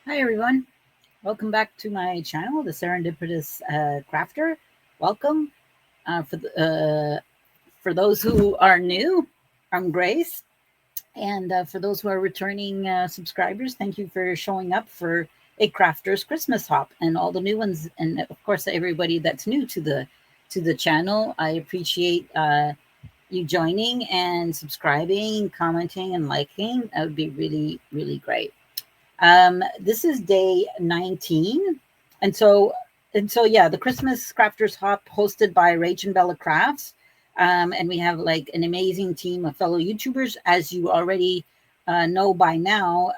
Hi everyone, welcome back to my channel, the Serendipitous Crafter. Welcome. For those who are new, I'm Grace, and for those who are returning subscribers, thank you for showing up for a Crafter's Christmas Hop, and all the new ones, and of course everybody that's new to the channel. I appreciate you joining and subscribing, commenting, and liking. That would be really great. This is day 19. And so, yeah, the Christmas Crafters Hop hosted by Rach and Bella Crafts. And we have like an amazing team of fellow YouTubers. As you already know by now,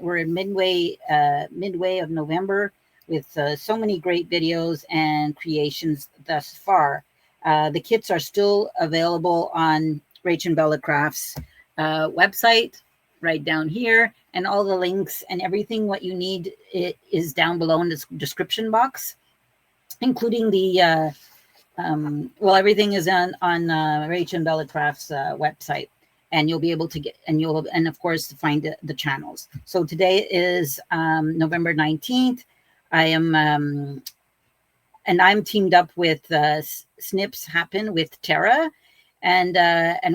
we're in midway of November with so many great videos and creations thus far. The kits are still available on Rach and Bella Crafts website right down here, and all the links and everything what you need is down below in the description box, including the well, everything is on Rach and Bella Crafts website, and you'll be able to get, and of course find the channels. So today is November 19th. I am and I'm teamed up with Snips Happen with Tara, and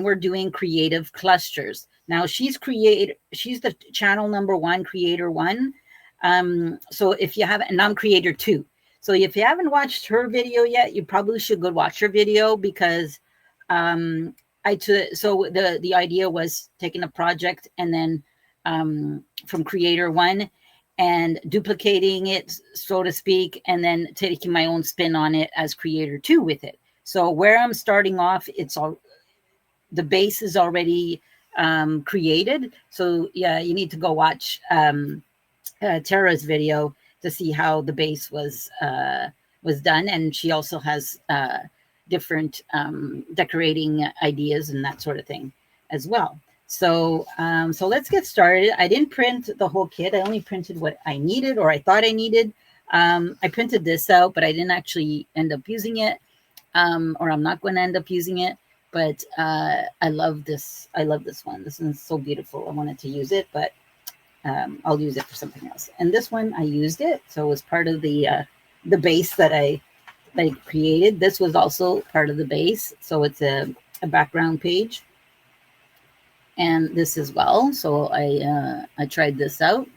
we're doing creative clusters. Now she's the channel number one, creator one. So if you haven't, and I'm creator two. So if you haven't watched her video yet, you probably should go watch her video, because so the idea was taking a project and then from creator one and duplicating it, so to speak, and then taking my own spin on it as creator two with it. So where I'm starting off, it's all, the base is already created. So yeah, you need to go watch Tara's video to see how the base was done, and she also has different decorating ideas and that sort of thing as well. So so let's get started. I didn't print the whole kit. I only printed what I needed, or I thought I needed. I printed this out, but I didn't actually end up using it, or I'm not going to end up using it. But I love this. I love this one. This one's so beautiful. I wanted to use it, but I'll use it for something else. And this one, I used it, so it was part of the base that I created. This was also part of the base, so it's a background page, and this as well. So I tried this out,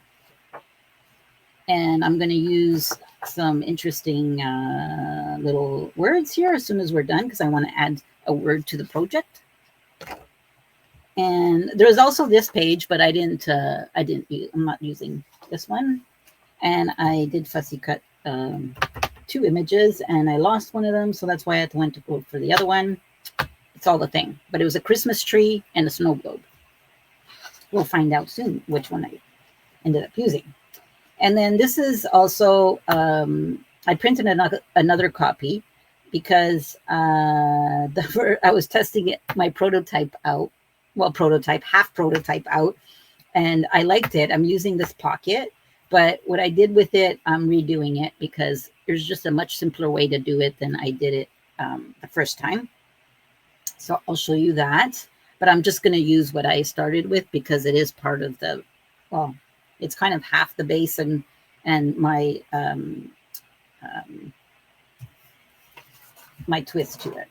and I'm going to use some interesting little words here as soon as we're done, because I want to add a word to the project. And there's also this page, but I'm not using this one. And I did fussy cut 2 images, and I lost one of them, so that's why I went to go for the other one. It's all the thing, but it was a Christmas tree and a snow globe. We'll find out soon which one I ended up using. And then this is also, I printed another copy, because I was testing my prototype out. Well, half prototype out, and I liked it. I'm using this pocket, but what I did with it, I'm redoing it, because there's just a much simpler way to do it than I did it the first time. So I'll show you that, but I'm just going to use what I started with, because it is part of the, well, it's kind of half the base and my my twist to it.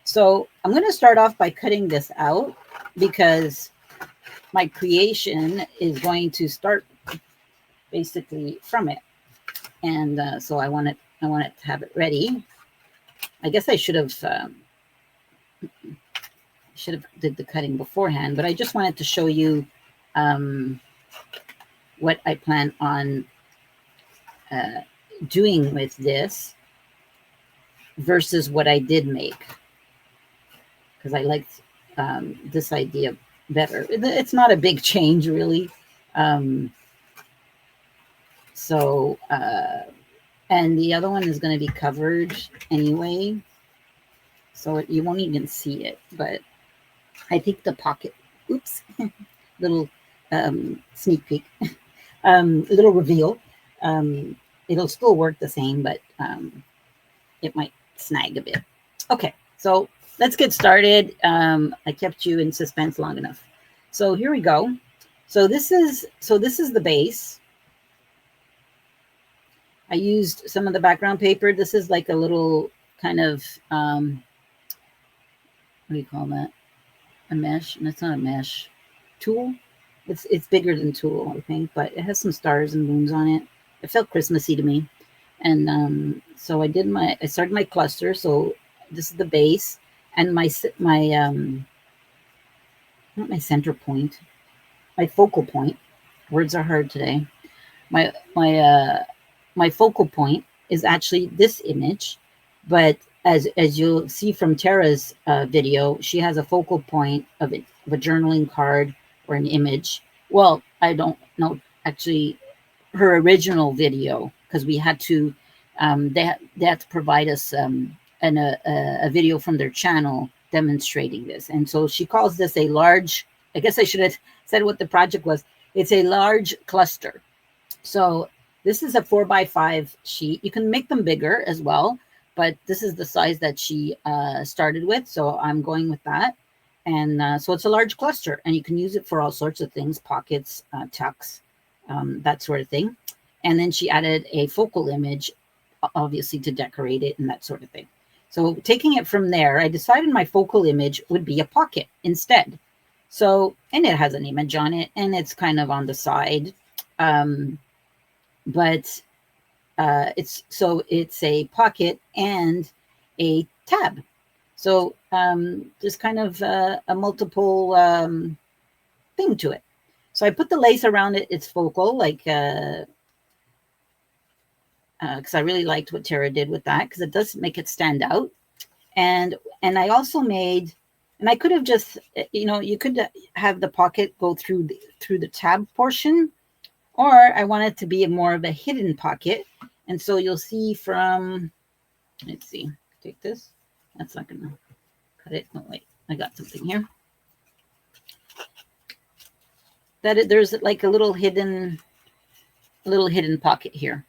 So I'm going to start off by cutting this out, because my creation is going to start basically from it. And so I want it to have it ready. I guess I should have did the cutting beforehand, but I just wanted to show you what I plan on doing with this versus what I did make, because I liked this idea better. It's not a big change, really. So and the other one is going to be covered anyway, so you won't even see it. But I think the pocket, oops, little sneak peek, little reveal. It'll still work the same, but it might snag a bit. Okay, so let's get started. I kept you in suspense long enough. So here we go. So this is the base. I used some of the background paper. This is like a little kind of, what do you call that? A mesh? And it's not a mesh. Tulle? It's bigger than tulle, I think, but it has some stars and moons on it. It felt Christmassy to me. And so I started my cluster. So this is the base and not my center point, my focal point. Words are hard today. My my uh my focal point is actually this image, but as you'll see from Tara's video, she has a focal point of a journaling card or an image. Well, I don't know actually her original video, because we had to they had to provide us a video from their channel demonstrating this, and so she calls this a large. I guess I should have said what the project was. It's a large cluster. So this is a 4x5 sheet. You can make them bigger as well, but this is the size that she started with. So I'm going with that. And so it's a large cluster, and you can use it for all sorts of things, pockets, tucks, that sort of thing. And then she added a focal image, obviously, to decorate it and that sort of thing. So taking it from there, I decided my focal image would be a pocket instead. So, and it has an image on it, and it's kind of on the side. But it's a pocket and a tab. So there's kind of a multiple thing to it. So I put the lace around it. It's focal, like because I really liked what Tara did with that, because it does make it stand out. And I also made, and I could have just, you could have the pocket go through the tab portion, or I want it to be more of a hidden pocket. And so you'll see from, let's see, take this. That's not going to cut it. No, wait, I got something here. There's like a little hidden pocket here.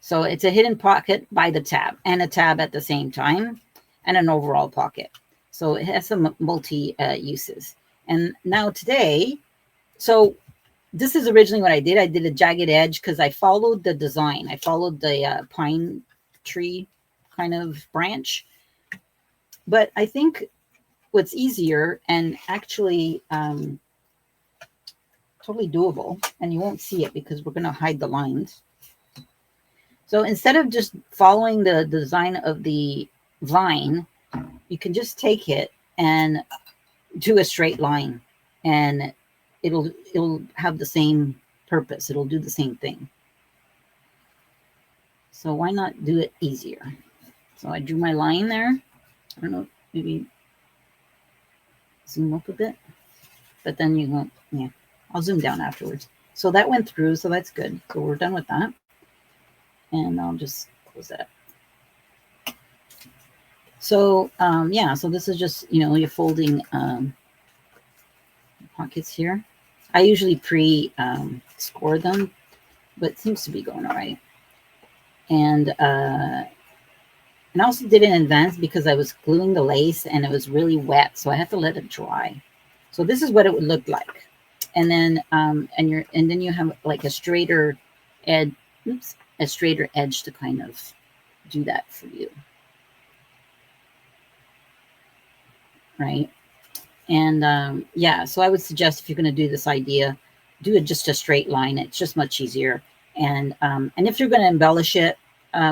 So it's a hidden pocket by the tab, and a tab at the same time, and an overall pocket. So it has some multi uses. And now today, so this is originally what I did. I did a jagged edge because I followed the design. I followed the pine tree kind of branch. But I think what's easier and actually totally doable, and you won't see it because we're going to hide the lines. So instead of just following the design of the vine, you can just take it and do a straight line, and it'll have the same purpose. It'll do the same thing. So why not do it easier? So I drew my line there. I don't know, maybe zoom up a bit, but then you won't, yeah, I'll zoom down afterwards. So that went through, so that's good. So we're done with that. And I'll just close that up. So yeah, so this is just, you're folding pockets here. I usually score them, but it seems to be going all right. And I also did it in advance because I was gluing the lace and it was really wet, so I had to let it dry. So this is what it would look like. And then and then you have like a straighter edge, a straighter edge to kind of do that for you. Right? And yeah, so I would suggest if you're going to do this idea, do it just a straight line. It's just much easier. And if you're going to embellish it,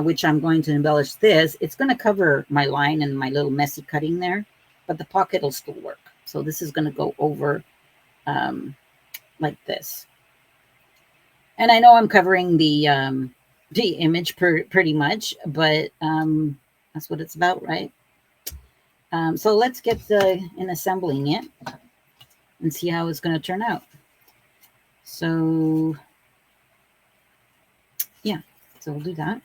which I'm going to embellish this, it's going to cover my line and my little messy cutting there, but the pocket will still work. So this is going to go over like this. And I know I'm covering the image pretty much, but that's what it's about, right? So let's get in assembling it and see how it's going to turn out. So yeah, so we'll do that.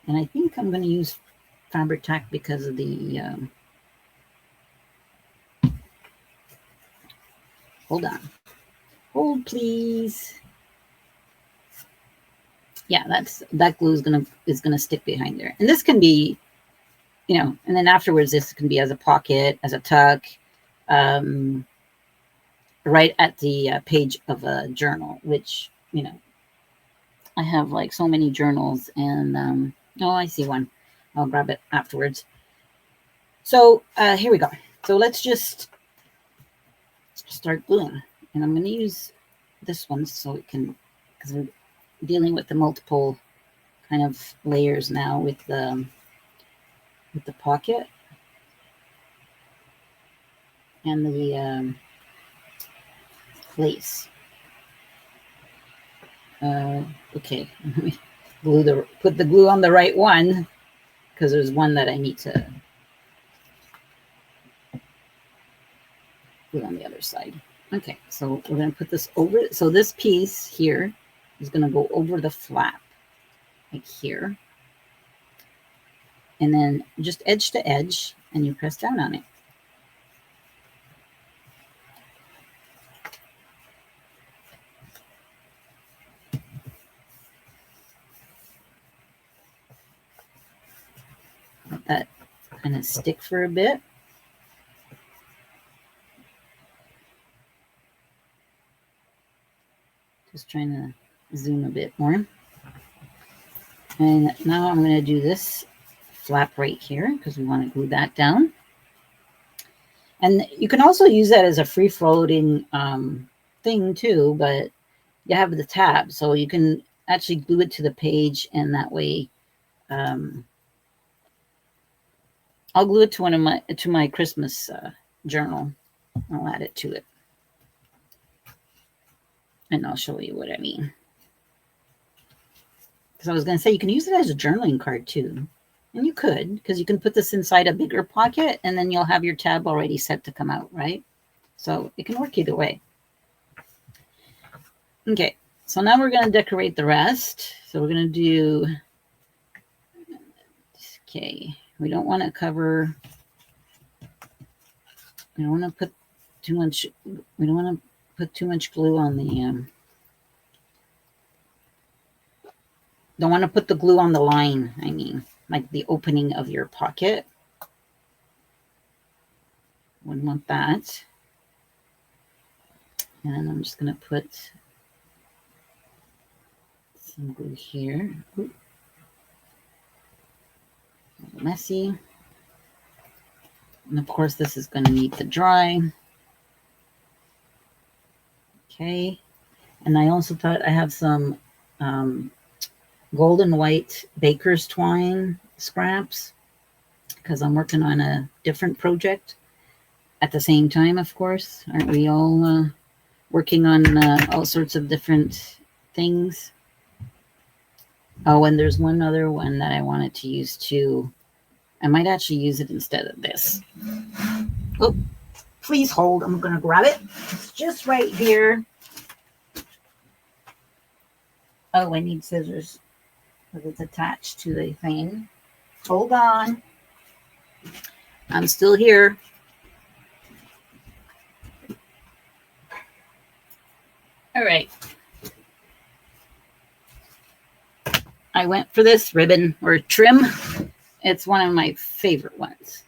And I think I'm going to use fabric tack because of the, hold on. Hold, please. Yeah, that glue is gonna stick behind there. And this can be, and then afterwards this can be as a pocket, as a tuck, right at the page of a journal, which, I have like so many journals, and oh, I see one. I'll grab it afterwards. So here we go. So let's just start gluing, and I'm going to use this one so it can, because we're dealing with the multiple kind of layers now with the pocket and the lace. Okay, put the glue on the right one, because there's one that I need to glue on the other side. Okay, so we're going to put this over. So this piece here is going to go over the flap, like here. And then just edge to edge, and you press down on it. Let that kind of stick for a bit. Just trying to zoom a bit more. And now I'm going to do this flap right here, because we want to glue that down. And you can also use that as a free floating thing too, but you have the tab, so you can actually glue it to the page, and that way I'll glue it to my Christmas journal. I'll add it to it, and I'll show you what I mean. Because I was going to say you can use it as a journaling card too, and you could, because you can put this inside a bigger pocket, and then you'll have your tab already set to come out, right? So it can work either way. Okay, so now we're going to decorate the rest. So we're going to do, okay, we don't want to cover, we don't want to put too much, we don't want to put too much glue on the, don't want to put the glue on the line, I mean, like the opening of your pocket. Wouldn't want that. And I'm just going to put some glue here. Ooh. A little messy. And of course, this is going to need to dry. Okay. And I also thought I have some golden white baker's twine scraps, because I'm working on a different project at the same time, of course. Aren't we all working on all sorts of different things? Oh, and there's one other one that I wanted to use too. I might actually use it instead of this. Oh, please hold. I'm going to grab it. It's just right here. Oh, I need scissors, because it's attached to the thing. Hold on. I'm still here. All right. I went for this ribbon or trim. It's one of my favorite ones.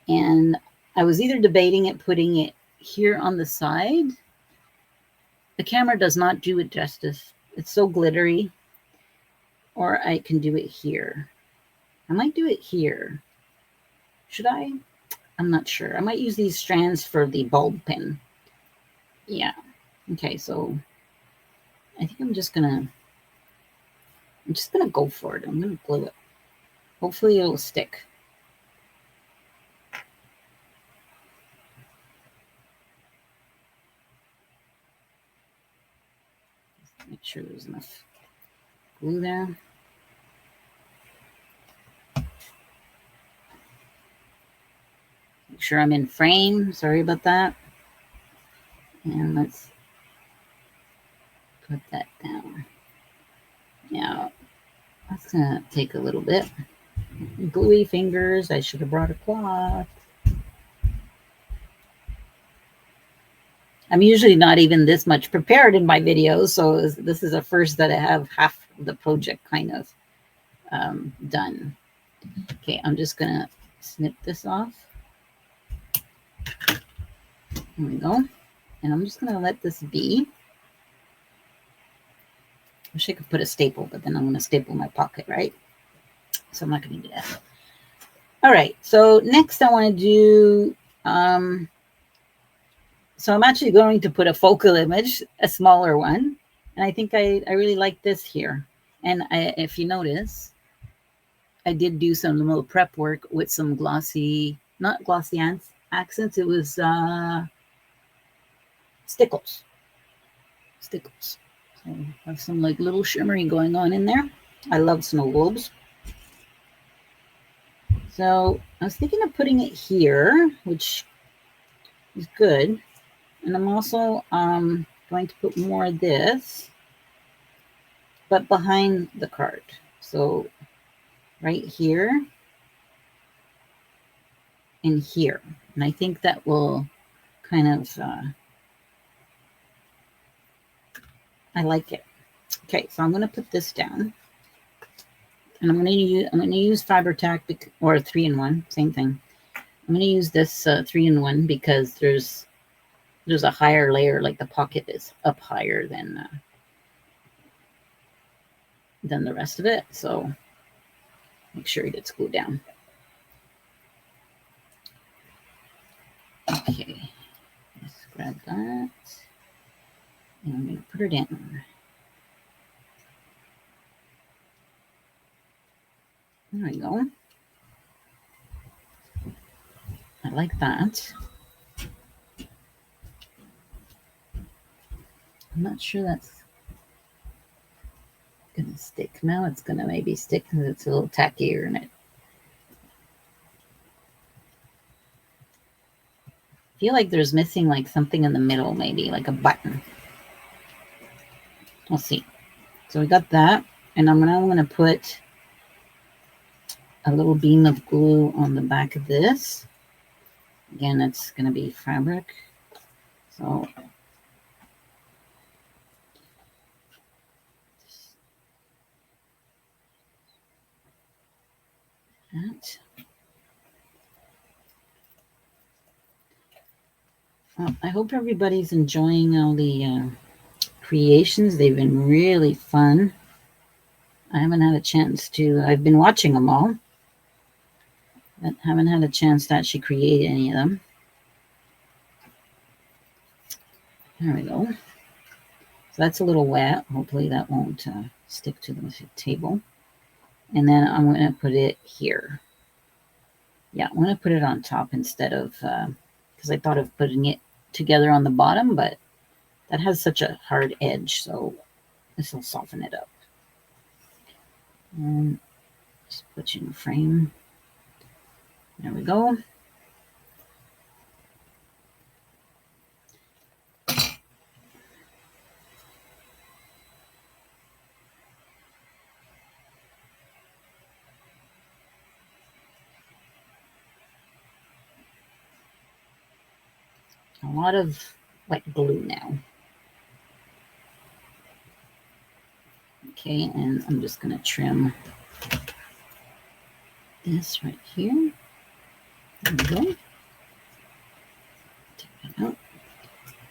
And I was either debating putting it here on the side. The camera does not do it justice. It's so glittery. Or I can do it here. I might do it here. Should I? I'm not sure. I might use these strands for the bulb pin. Yeah. Okay, so I think I'm just gonna go for it. I'm gonna glue it. Hopefully it'll stick. Just make sure there's enough glue there. Make sure I'm in frame. Sorry about that. And let's put that down. Now, that's gonna take a little bit. Gluey fingers. I should have brought a cloth. I'm usually not even this much prepared in my videos, so this is a first that I have half of the project kind of done. Okay, I'm just gonna snip this off. There we go. And I'm just gonna let this be. Wish I could put a staple, but then I'm going to staple my pocket, right? So I'm not going to do that. All right, so next I want to do, so I'm actually going to put a focal image, a smaller one. And I think I really like this here. And if you notice, I did do some little prep work with some glossy, not glossy accents. It was stickles. Stickles. So I have some like little shimmery going on in there. I love snow globes. So I was thinking of putting it here, which is good. And I'm also going to put more of this, but behind the card. So right here and here. And I think that will kind of, I like it. Okay, so I'm going to put this down. And I'm going to use Fiber-Tac or 3-in-1, same thing. I'm going to use this 3-in-1 because there's a higher layer, like the pocket is up higher than the rest of it. So make sure it gets glued down. Okay, let's grab that. And I'm going to put it in. There we go. I like that. I'm not sure that's going to stick. Now it's going to maybe stick because it's a little tackier in it. I feel like there's missing like something in the middle, maybe like a button. We'll see. So we got that. And I'm going to put a little beam of glue on the back of this. Again, it's going to be fabric. So that. Well, I hope everybody's enjoying all the creations. They've been really fun. I haven't had a chance to, I've been watching them all, but haven't had a chance to actually create any of them. There we go. So that's a little wet. Hopefully that won't stick to the table. And then I'm going to put it here. Yeah, I'm going to put it on top instead of, because I thought of putting it together on the bottom, but that has such a hard edge, so this will soften it up. And just put you in frame. There we go. A lot of wet glue now. Okay, and I'm just going to trim this right here. There we go. Take that out.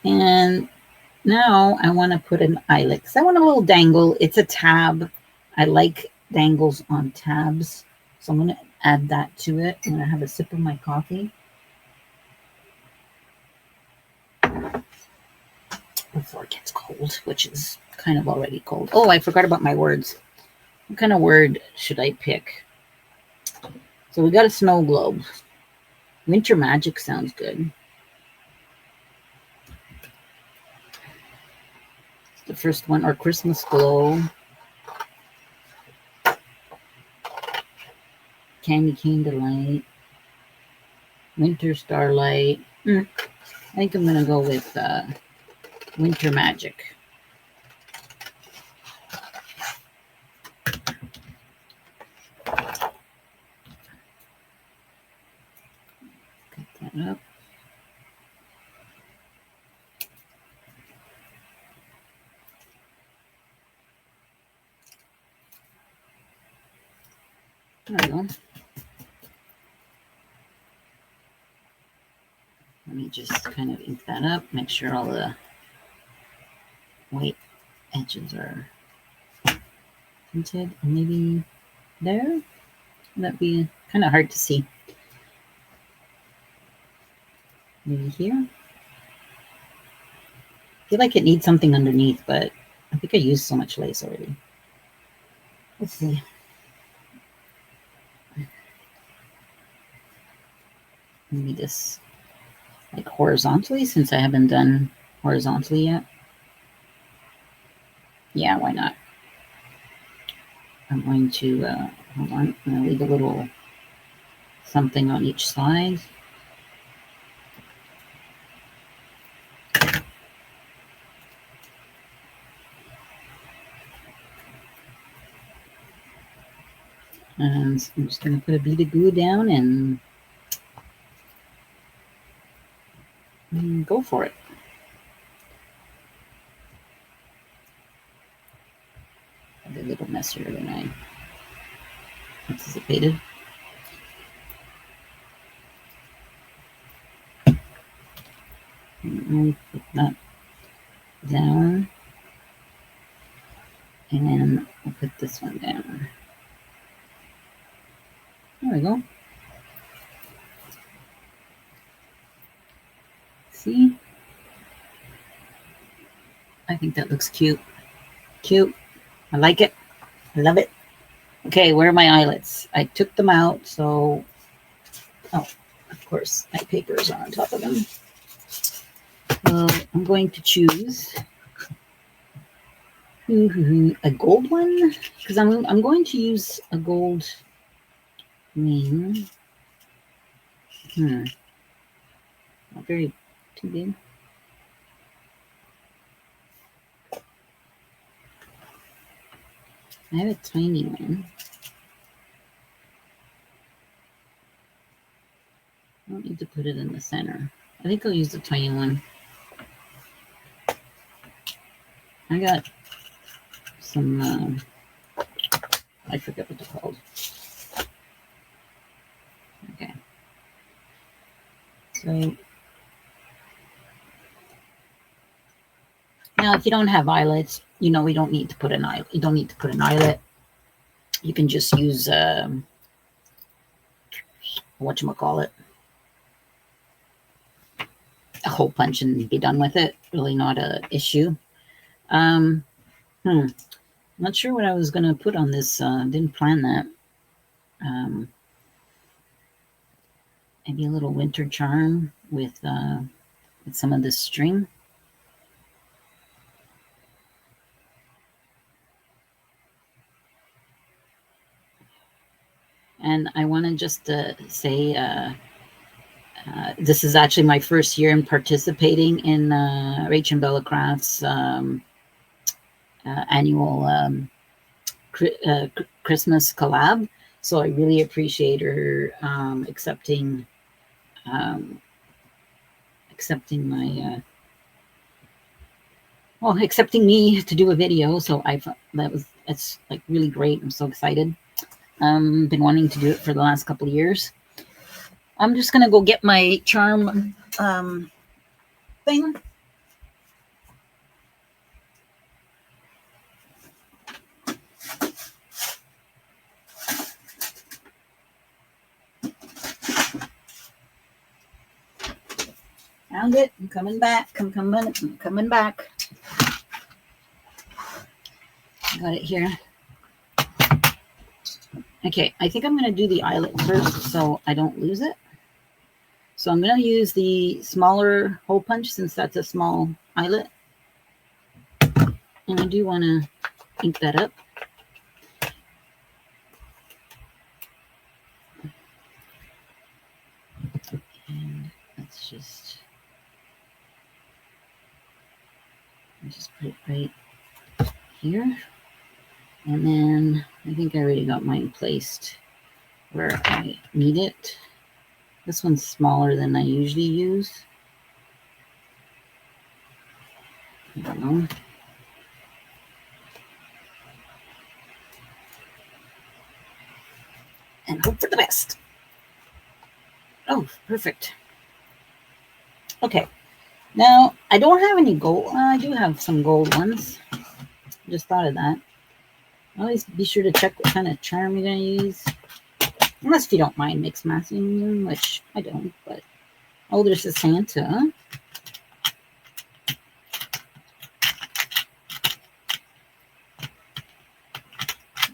And now I want to put an eyelet because I want a little dangle. It's a tab. I like dangles on tabs. So I'm going to add that to it. I'm going to have a sip of my coffee. Before it gets cold, which is kind of already cold. Oh, I forgot about my words. What kind of word should I pick? So we got a snow globe. Winter magic sounds good. The first one, or Christmas glow. Candy cane delight. Winter starlight. I think I'm going to go with winter magic. Cut that up. There we go. Let me just kind of ink that up, make sure all the white edges are Hinted, and maybe there. That'd be kind of hard to see. Maybe here. I feel like it needs something underneath, but I think I used so much lace already. Let's see. Maybe this like horizontally, since I haven't done horizontally yet. Yeah, why not? I'm going to, hold on, I'm going to leave a little something on each side. And I'm just going to put a bead of glue down and go for it. A little messier than I anticipated. And put that down. And then I'll put this one down. There we go. See? I think that looks cute. Cute. I like it. I love it. Okay, where are my eyelets? I took them out, so... Oh, of course, my papers are on top of them. I'm going to choose a gold one, because I'm going to use a gold wing. Not very too big. I have a tiny one. I don't need to put it in the center. I think I'll use the tiny one. I got some, I forget what they're called. Okay. So now if you don't have eyelets, we don't need to put an eyelet. You don't need to put an eyelet. You can just use, whatchamacallit, a hole punch and be done with it. Really not a issue. Not sure what I was going to put on this. Didn't plan that. Maybe a little winter charm with some of this string. And I want to just say this is actually my first year in participating in Rach and Bella Crafts annual Christmas collab. So I really appreciate her accepting my accepting me to do a video. So that's like really great. I'm so excited. Been wanting to do it for the last couple of years. I'm just gonna go get my charm thing. Found it. I'm coming back. I'm coming back. Got it here. Okay, I think I'm going to do the eyelet first so I don't lose it. So I'm going to use the smaller hole punch since that's a small eyelet. And I do want to ink that up. And let's just put it right here. And then I think I already got mine placed where I need it. This one's smaller than I usually use. I don't know. And hope for the best. Oh, perfect. Okay. Now, I don't have any gold. I do have some gold ones. Just thought of that. Always be sure to check what kind of charm you're going to use. Unless if you don't mind mixed matching them, which I don't. But oh, there's a Santa.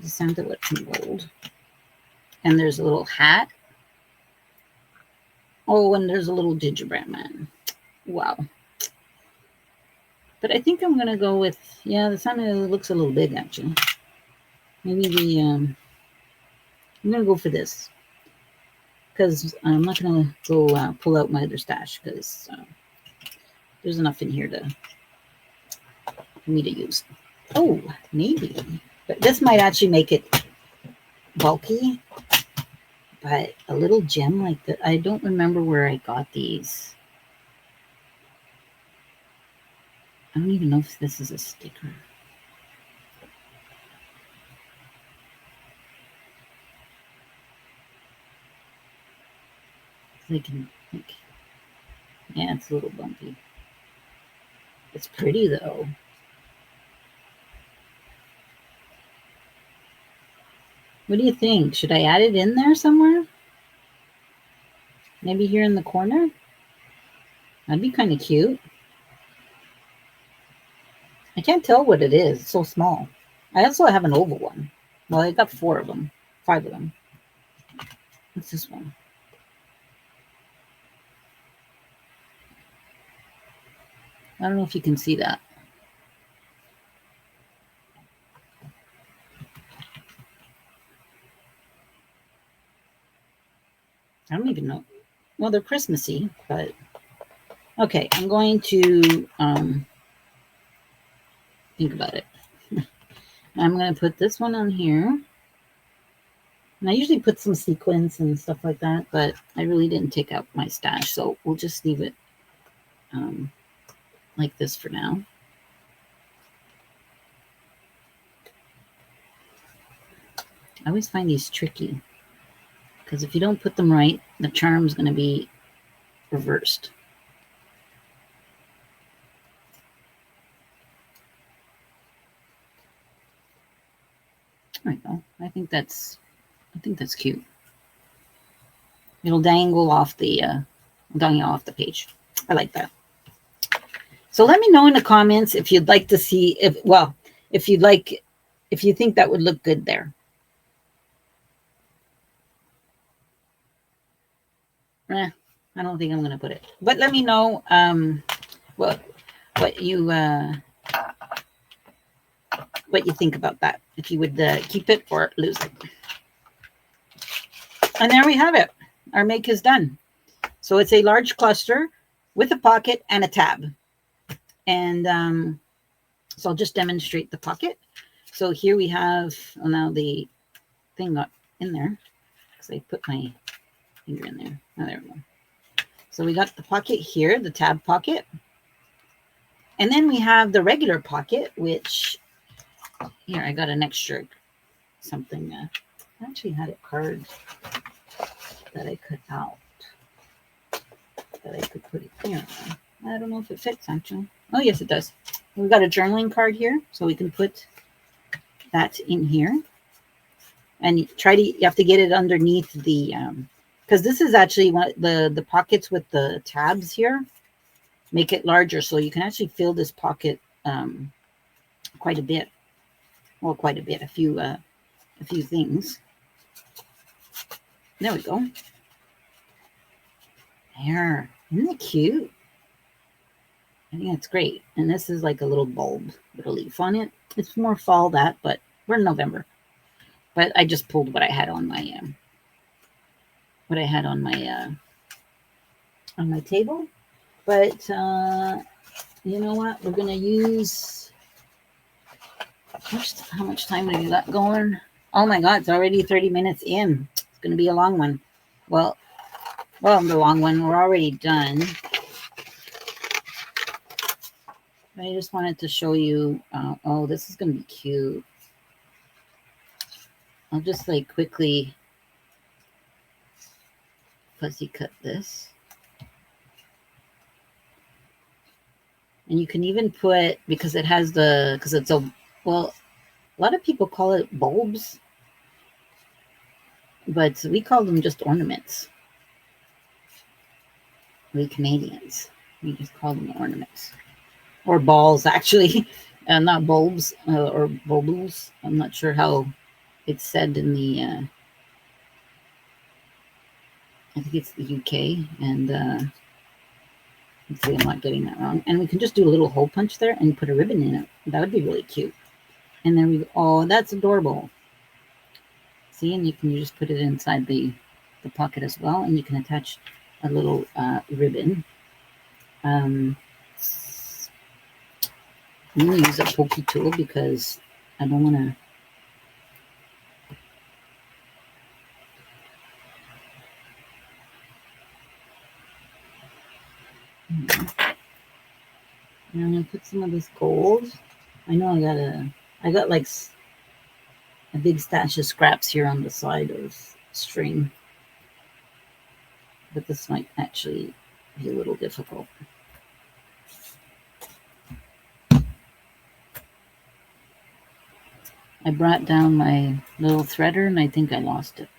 The Santa with some gold. And there's a little hat. Oh, and there's a little gingerbread man. Wow. But I think I'm going to go with, yeah, the Santa looks a little big, actually. Maybe I'm going to go for this. Because I'm not going to go pull out my other stash, because there's enough in here for me to use. Oh, maybe. But this might actually make it bulky. But a little gem like that, I don't remember where I got these. I don't even know if this is a sticker. I can think. Yeah, it's a little bumpy. It's pretty though. What do you think? Should I add it in there somewhere? Maybe here in the corner? That'd be kind of cute. I can't tell what it is. It's so small. I also have an oval one. Well, I got 4 of them. 5 of them. What's this one? I don't know if you can see that. I don't even know. Well, they're Christmassy, but okay. I'm going to think about it. I'm going to put this one on here. And I usually put some sequins and stuff like that, but I really didn't take out my stash, so we'll just leave it like this for now. I always find these tricky because if you don't put them right, the charm's going to be reversed. There we go. I think that's cute. It'll dangle off the page. I like that. So let me know in the comments if you'd like to see if you think that would look good there. I don't think I'm going to put it. But let me know what you think about that. If you would keep it or lose it. And there we have it. Our make is done. So it's a large cluster with a pocket and a tab. And so I'll just demonstrate the pocket. So here we have, well, now the thing got in there because I put my finger in there. Oh, there we go. So we got the pocket here, the tab pocket. And then we have the regular pocket, which here I got an extra something. I actually had a card that I cut out that I could put it here. I don't know if it fits actually. Oh, yes, it does. We've got a journaling card here, so we can put that in here. And you have to get it underneath the, because this is actually one the pockets with the tabs here make it larger, so you can actually fill this pocket quite a bit. Well, quite a bit, a few things. There we go. There, isn't it cute? I think that's great. And this is like a little bulb with a leaf on it. It's more fall but we're in November. But I just pulled what I had on my on my table. But you know what? We're gonna use how much time have you got going? Oh my God, it's already 30 minutes in. It's gonna be a long one. Well, the long one. We're already done. I just wanted to show you. Oh, this is gonna be cute. I'll just like quickly fussy cut this. And you can even put, because it's a, well, A lot of people call it bulbs, but we call them just ornaments. We Canadians, we just call them ornaments. Or balls, actually, not bulbs or bulbs. I'm not sure how it's said in the, I think it's the UK, and hopefully I'm not getting that wrong. And we can just do a little hole punch there and put a ribbon in it. That would be really cute. And then we, oh, that's adorable. See, and you can just put it inside the pocket as well, and you can attach a little ribbon. I'm going to use a pokey tool because I don't want to. I'm going to put some of this gold. I know I got like a big stash of scraps here on the side of string, but this might actually be a little difficult. I brought down my little threader and I think I lost it.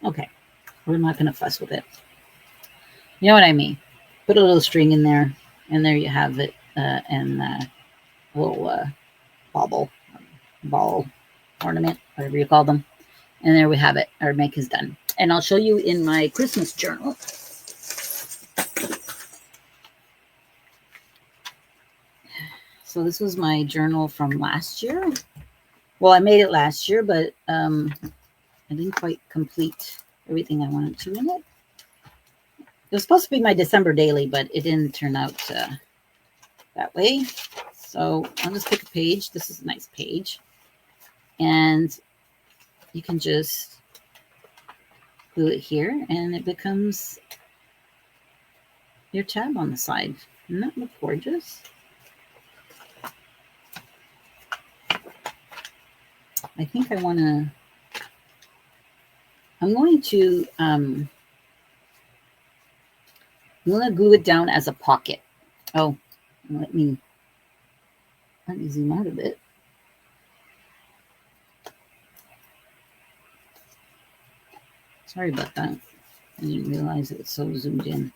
Okay, we're not going to fuss with it. You know what I mean? Put a little string in there, and there you have it, and a little ball ornament, whatever you call them. And there we have it. Our make is done. And I'll show you in my Christmas journal. So this was my journal from last year. Well, I made it last year, but I didn't quite complete everything I wanted to in it. It was supposed to be my December daily, but it didn't turn out that way. So I'll just pick a page. This is a nice page. And you can just glue it here, and it becomes your tab on the side. Doesn't that look gorgeous? I think I want to, I'm going to glue it down as a pocket. Oh, let me zoom out a bit. Sorry about that. I didn't realize it was so zoomed in.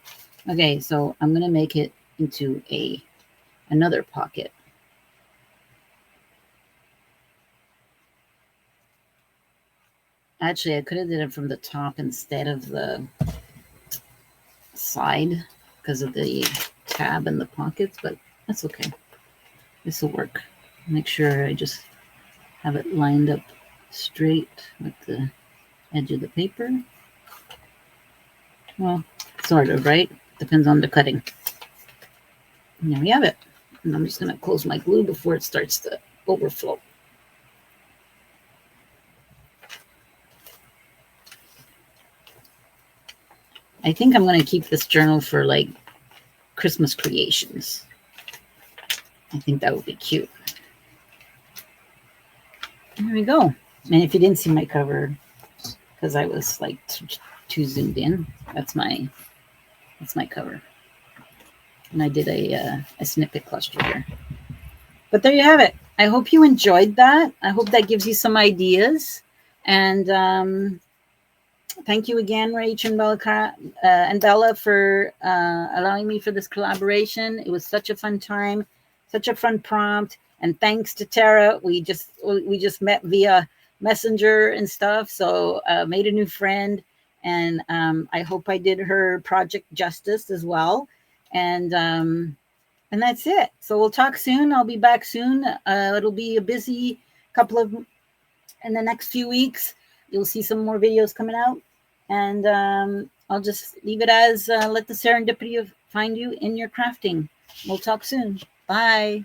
Okay, so I'm going to make it into another pocket. Actually, I could have did it from the top instead of the side because of the tab and the pockets, but that's okay. This will work. Make sure I just have it lined up straight with the edge of the paper. Well, sort of, right? Depends on the cutting. And there we have it. And I'm just going to close my glue before it starts to overflow. I think I'm going to keep this journal for like Christmas creations. I think that would be cute. There we go. And if you didn't see my cover, because I was like too zoomed in, that's my cover. And I did a snippet cluster here. But there you have it. I hope you enjoyed that. I hope that gives you some ideas. And thank you again, Rach and Bella, for allowing me for this collaboration. It was such a fun time, such a fun prompt. And thanks to Tara, we just met via Messenger and stuff. So made a new friend, and I hope I did her project justice as well. And that's it. So we'll talk soon. I'll be back soon. It'll be a busy couple of in the next few weeks. You'll see some more videos coming out. And I'll just leave it as let the serendipity find you in your crafting. We'll talk soon. Bye.